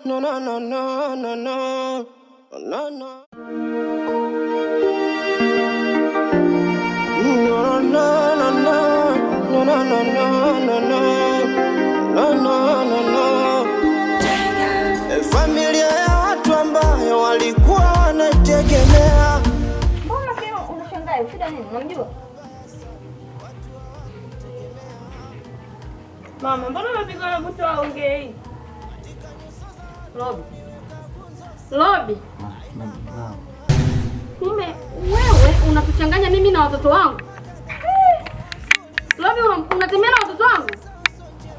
no, no, no, no, no, no, no, no. No, no, no, no, no, no, no, no, no, no, no, no. Familia ya watu ambayo walikuwa wanategemea. Mbona pia unashangaa? Shida nini? Unamjua? Mama, mbona unapiga na butu aongei? Lobi. Kumbe wewe unatuchanganya mimi na watoto wangu. Lobi, unatemea na watoto wangu?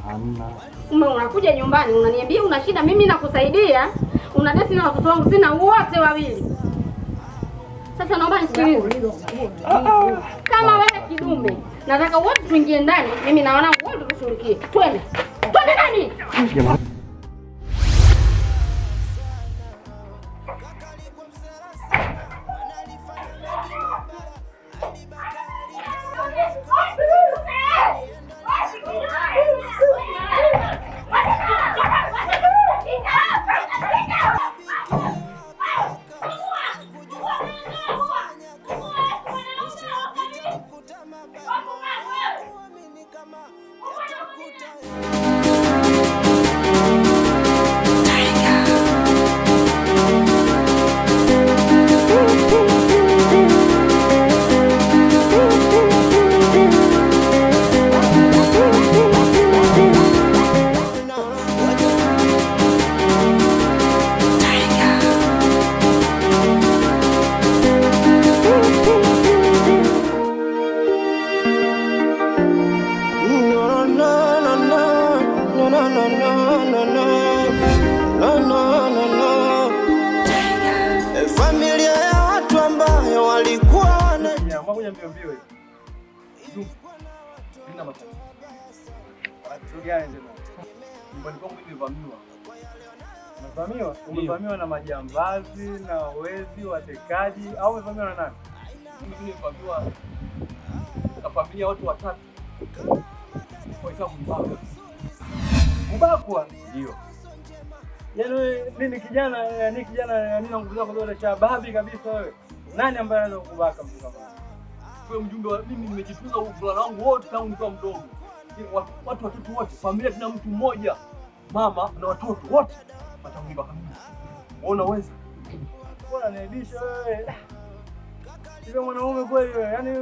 Hamna. Unakuja nyumbani unaniambia una shida, mimi nakusaidia. Unadeti na watoto wangu sina wote wawili. Sasa naomba nisikilize. Kama wewe kidume, nataka wote tuingie ndani, mimi na wanangu wote tushirikie. Twende. Twende ndani. Familia ya watu ambayo walikuwa wanakuja mbio mbio hivi. Nina matatizo. Watu gani ndio? Nyumbani kwangu nimevamiwa. Umevamiwa? Umevamiwa na majambazi na wezi, watekaji au umevamiwa na nani? Mimi nimevamiwa na familia watu watatu. Kwa sababu mbakwa ndio. Yaani nini kijana nina nguvu zako zote shababi kabisa wewe. Nani ambaye anaweza kukubaka mtu kama wewe? Wewe mjumbe wa mimi nimejifunza uvulana wangu wote tangu nikiwa mdogo. Watu watatu wote, familia tuna mtu mmoja. Mama na watoto wote watanibaka mimi. Unaona uweza? Bora naibisha wewe. Sio mwanaume kweli wewe. Yaani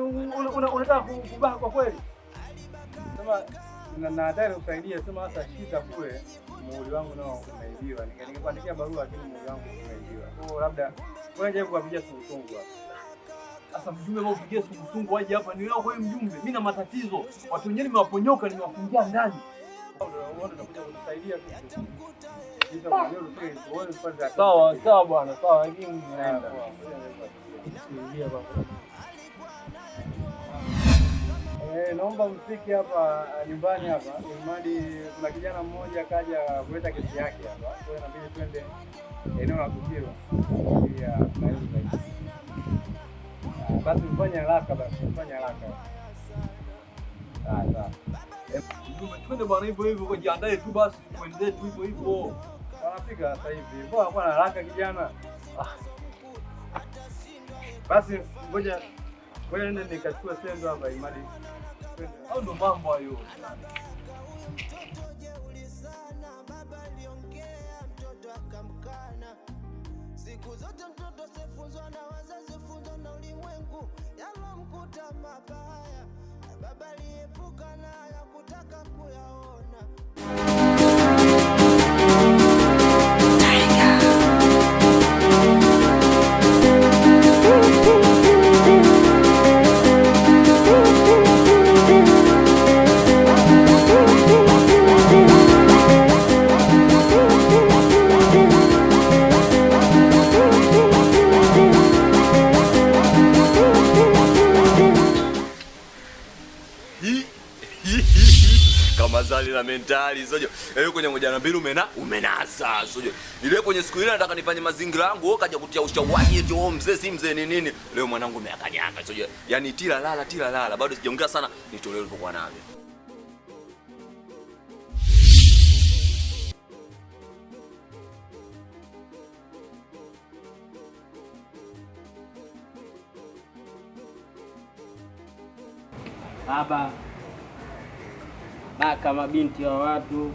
unataka kubaka kwa kweli? Sema na hatari usaidia, sema hata shida kule muhuri wangu nao umeibiwa. Ningekuandikia barua lakini muhuri wangu umeibiwa. Kwa hiyo labda wewe je kuwapigia sungusungu hapa. Sasa mjumbe wao upigie sungusungu waje hapa ni leo kwa mjumbe. Mimi na matatizo. Watu wengine nimewaponyoka nimewafungia ndani. Wao wanakuja kutusaidia tu. Sawa, sawa bwana, sawa lakini naenda. Naomba msiki hapa nyumbani hapa. Imadi kuna kijana mmoja kaja kuleta kesi yake hapa. Kwa hiyo inabidi twende eneo la tukio. Ya Nairobi. Basi mfanye haraka basi, mfanye haraka. Sawa. Twende bwana hivyo hivyo kwa jiandae tu basi tuendelee tu hivyo hivyo. Wanafika sasa hivi. Mbona kwa haraka kijana? Basi ngoja nende nikachukua sendo hapa Imadi. Au ndo mambo hayo. Siku zote mtoto sefunzwa na wazazi, funzwa na ulimwengu. Yalomkuta mabaya, baba aliepuka na ya kutaka kuyaona. Kama zali la mentali sojo. Leo kwenye moja na mbili umenasa sojo. Ile kwenye siku ile nataka nifanye mazingira yangu, wewe kaja kutia ushawaji eti wewe mzee si mzee ni nini? Leo mwanangu umeakanyanga sojo. Yaani tila lala bado sijaongea sana nitolee ulipokuwa navyo. Baba baka mabinti wa watu.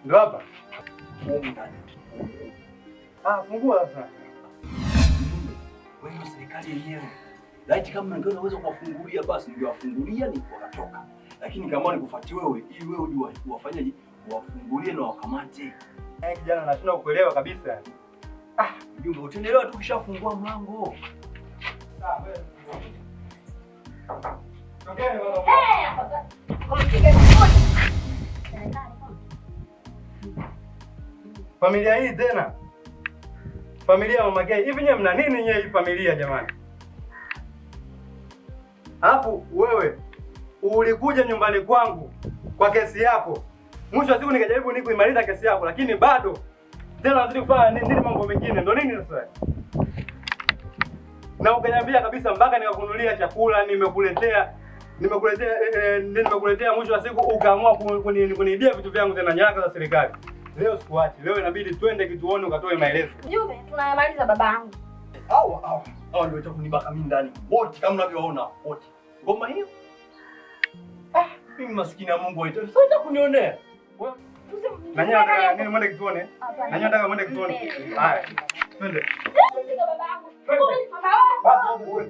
Ndio hapa. Fungua sasa. Wewe serikali yenyewe. Laiti kama ningeweza uwezo kuwafungulia basi ningewafungulia ni wakatoka. Lakini kama nikufuatie wewe ili wewe ujue wafanyaje wafungulie na wakamate. Kijana nashindwa kuelewa kabisa. Mjumbe utaelewa tu kishafungua mlango. Sawa wewe. Tokeni bwana. Familia hii tena. Familia ya Mama Gay. Hivi nyewe mna nini nyewe hii familia jamani? Alafu wewe ulikuja nyumbani kwangu kwa kesi yako. Mwisho wa siku nikajaribu kuimaliza kesi yako lakini bado tena unazidi kufanya nini mambo mengine. Ndio nini sasa? Na ukaniambia kabisa mpaka nikakununulia chakula nimekuletea mwisho wa siku ukaamua kuniibia vitu vyangu tena nyaraka za serikali. Leo sikuachi. Leo inabidi twende kituoni ukatoe maelezo. Mjumbe, tunayamaliza babangu. Hao ndio watakunibaka mimi ndani. Wote kama unavyoona wote. Ngoma hiyo? Mimi maskini ya Mungu aitoe. Sasa kunionea. Na nyinyi nataka nini mwende kituoni? Na nyinyi nataka mwende kituoni. Haya. Twende. Babangu.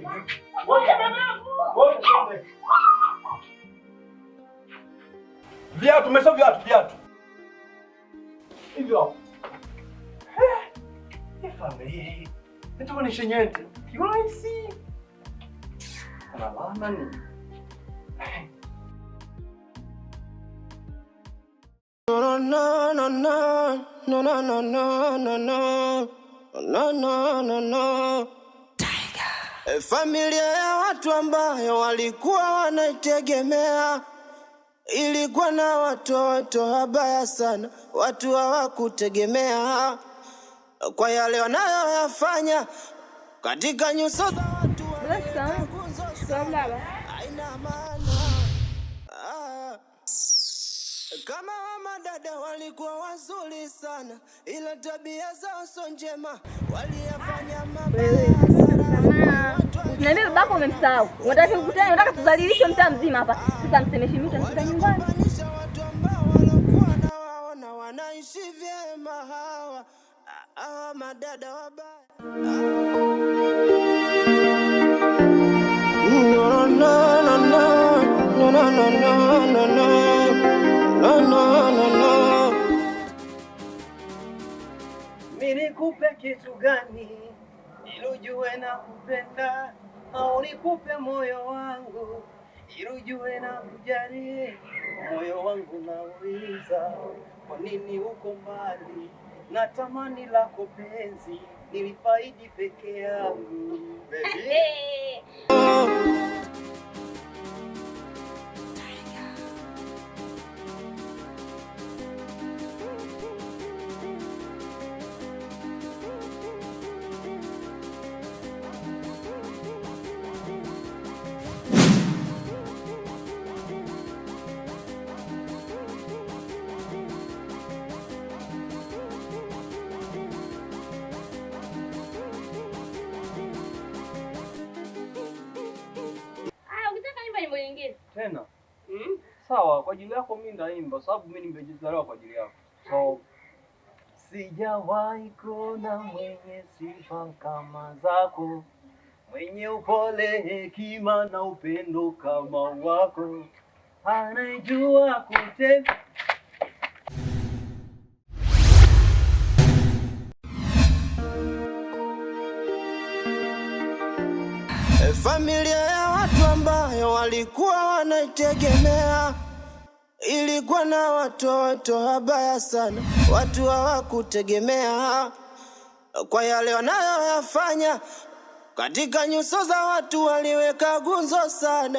Viatu, umesahau viatu. Hivyo. Familia. Ndio ni shenyente. Kirahisi. Ana laana ni. No. Familia ya watu ambayo walikuwa wanaitegemea ilikuwa na watoto wabaya sana. Watu hawakutegemea kwa yale wanayoyafanya katika nyuso za watu haina maana. Kama madada walikuwa wazuri sana, ila tabia zao sio njema, waliyafanya mabaya sana. Na mimi babako umemsahau. Unataka kukutana, unataka tudhalilishe mtaa mzima hapa. Sasa msemeshi mtu anafika nyumbani. Watu ambao walikuwa na waona wanaishi vyema hawa madada wabaya. No. Mimi nikupe kitu gani ili ujue na kupenda, au nikupe moyo wangu ili ujue na kujali? Moyo wangu nauliza, kwa nini uko mbali? Natamani lako penzi nilifaidi peke yangu baby. Tena. Sawa, kwa ajili yako mimi ndaimba sababu mimi nimejizaliwa kwa ajili yako. So sijawahi kuona mwenye sifa kama zako, mwenye upole, hekima na upendo kama wako, anajua kutenda. Familia ya watu ambayo walikuwa wanaitegemea ilikuwa na watoto wabaya sana. Watu hawakutegemea kwa yale wanayoyafanya katika nyuso za watu, waliweka gunzo sana.